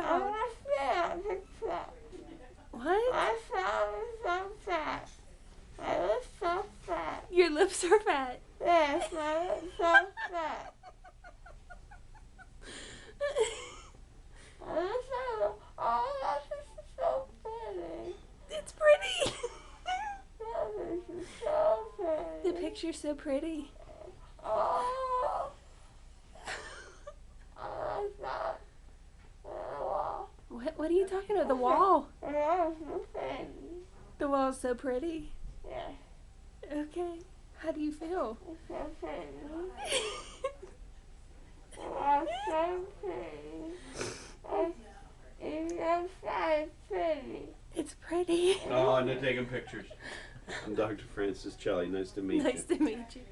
about? I can't fix that. What? I sound so fat. My lips so fat. Your lips are fat. Yes, my lips so fat. My lips are, oh, this is so pretty. It's pretty. This is so The pretty. picture's so pretty. Oh, oh, it's not. Oh, What are you talking about? The wall. that's so pretty. The wall's so pretty. Yes, Okay. How do you feel? it's so pretty. Oh, so pretty. It's so pretty. It's pretty. Oh, and they're taking pictures. I'm Dr. Francis Celli. Nice to meet you. Nice to meet you.